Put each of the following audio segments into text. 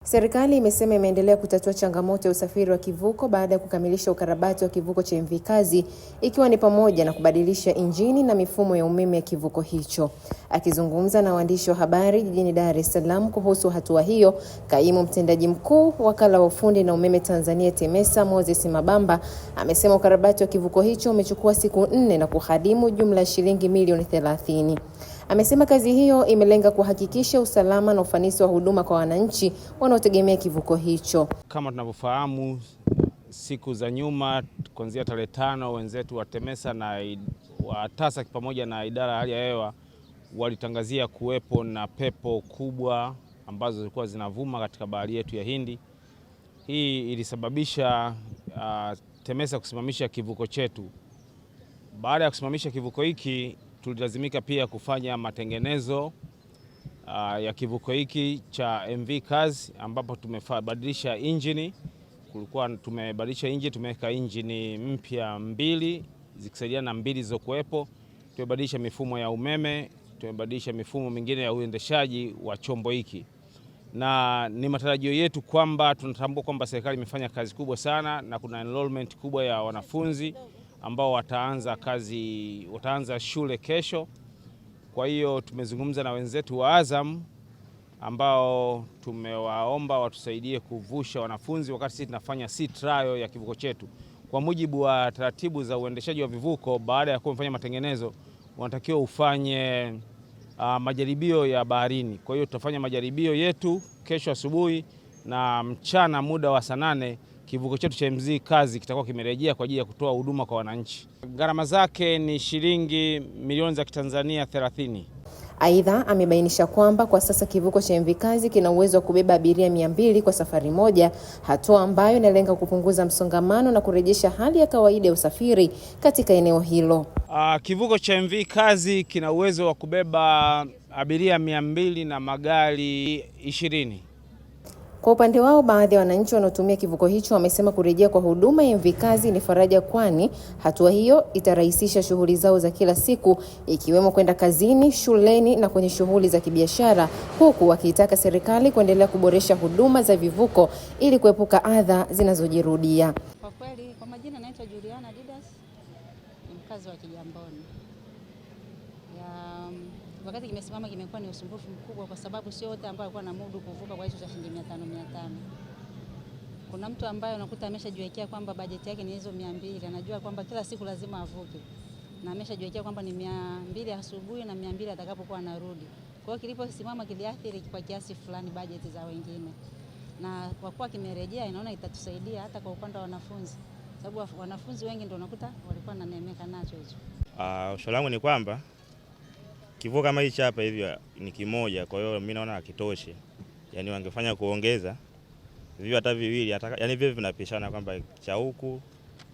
Serikali imesema imeendelea kutatua changamoto ya usafiri wa kivuko baada ya kukamilisha ukarabati wa kivuko cha MV Kazi, ikiwa ni pamoja na kubadilisha injini na mifumo ya umeme ya kivuko hicho. Akizungumza na waandishi wa habari jijini Dar es Salaam kuhusu hatua hiyo, kaimu mtendaji mkuu wakala wa ufundi na umeme Tanzania TEMESA Moses Mabamba amesema ukarabati wa kivuko hicho umechukua siku 4 na kugharimu jumla ya shilingi milioni 30. Amesema kazi hiyo imelenga kuhakikisha usalama na ufanisi wa huduma kwa wananchi wanaotegemea kivuko hicho. Kama tunavyofahamu, siku za nyuma kuanzia tarehe 5 wenzetu wa TEMESA na wa TASAC pamoja na idara ya hali ya hewa walitangazia kuwepo na pepo kubwa ambazo zilikuwa zinavuma katika bahari yetu ya Hindi. Hii ilisababisha TEMESA kusimamisha kivuko chetu. Baada ya kusimamisha kivuko hiki, tulilazimika pia kufanya matengenezo ya kivuko hiki cha MV Kazi, ambapo tumebadilisha injini. Tumebadilisha injini, tumeweka injini mpya 2 zikisaidiana na 2 zilizokuwepo. Tumebadilisha mifumo ya umeme, tumebadilisha mifumo mingine ya uendeshaji wa chombo hiki. Na ni matarajio yetu kwamba tunatambua kwamba serikali imefanya kazi kubwa sana na kuna enrollment kubwa ya wanafunzi ambao wataanza shule kesho. Kwa hiyo tumezungumza na wenzetu wa Azam ambao tumewaomba watusaidie kuvusha wanafunzi wakati sisi tunafanya sea trial ya kivuko chetu. Kwa mujibu wa taratibu za uendeshaji wa vivuko, baada ya kufanya matengenezo wanatakiwa ufanye majaribio ya baharini. Kwa hiyo tutafanya majaribio yetu kesho asubuhi, na mchana muda wa saa 8 kivuko chetu cha MV Kazi kitakuwa kimerejea kwa ajili ya kutoa huduma kwa wananchi. Gharama zake ni shilingi milioni za Kitanzania 30. Aidha, amebainisha kwamba kwa sasa kivuko cha MV Kazi kina uwezo wa kubeba abiria 200 kwa safari moja, hatua ambayo inalenga kupunguza msongamano na kurejesha hali ya kawaida ya usafiri katika eneo hilo. Kivuko cha MV Kazi kina uwezo wa kubeba abiria 200 na magari 20. Kwa upande wao, baadhi ya wananchi wanaotumia kivuko hicho wamesema kurejea kwa huduma ya MV Kazi ni faraja, kwani hatua hiyo itarahisisha shughuli zao za kila siku, ikiwemo kwenda kazini, shuleni na kwenye shughuli za kibiashara, huku wakiitaka serikali kuendelea kuboresha huduma za vivuko ili kuepuka adha zinazojirudia. Kwa kweli, kwa majina naitwa Juliana Didas, ni mkazi wa Kigamboni. Wakati kimesimama kimekuwa ni usumbufu mkubwa, kwa sababu sio wote ambao walikuwa na mudu kuvuka kwa hizo za shilingi 500. Kuna mtu ambaye unakuta ameshajiwekea kwamba bajeti yake ni hizo 200, anajua kwamba kila siku lazima avuke, na ameshajiwekea kwamba ni 200 asubuhi na 200 atakapokuwa anarudi. Kwa hiyo kiliposimama kiliathiri kwa kiasi fulani bajeti za wengine, na kwa kuwa kimerejea inaona itatusaidia hata kwa upande wa wanafunzi, sababu wanafunzi wengi ndio unakuta walikuwa wananemeka nacho hicho. Ushauri wangu ni kwamba kivuko kama hichi hapa hivi ni kimoja, kwa hiyo mimi naona hakitoshi. Yaani wangefanya kuongeza vivyo hata viwili, yaani vivyo vinapishana kwamba cha huku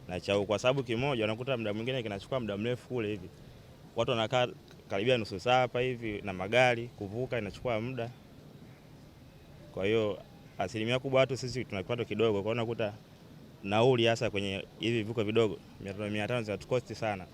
na cha huku, kwa sababu kimoja unakuta muda mwingine kinachukua muda mrefu kule hivi. Watu wanakaa karibia nusu saa hapa hivi, na magari kuvuka inachukua muda. Kwa hiyo asilimia kubwa watu sisi tuna kipato kidogo, kwa hiyo unakuta nauli hasa kwenye hivi vivuko vidogo 500 zinatukosti sana.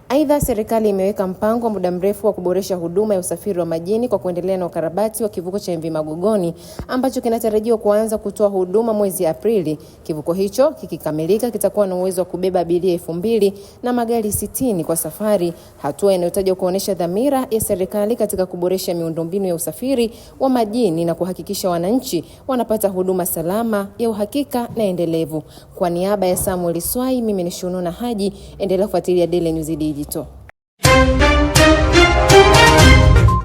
Aidha, serikali imeweka mpango wa muda mrefu wa kuboresha huduma ya usafiri wa majini kwa kuendelea na ukarabati wa kivuko cha MV Magogoni ambacho kinatarajiwa kuanza kutoa huduma mwezi Aprili. Kivuko hicho kikikamilika kitakuwa na uwezo wa kubeba abiria 2000 na magari 60 kwa safari, hatua inayotajwa kuonesha dhamira ya serikali katika kuboresha miundombinu ya usafiri wa majini na kuhakikisha wananchi wanapata huduma salama, ya uhakika na endelevu. Kwa niaba ya Samuel Swai, mimi ni Shunona Haji, endelea kufuatilia Daily News Digital.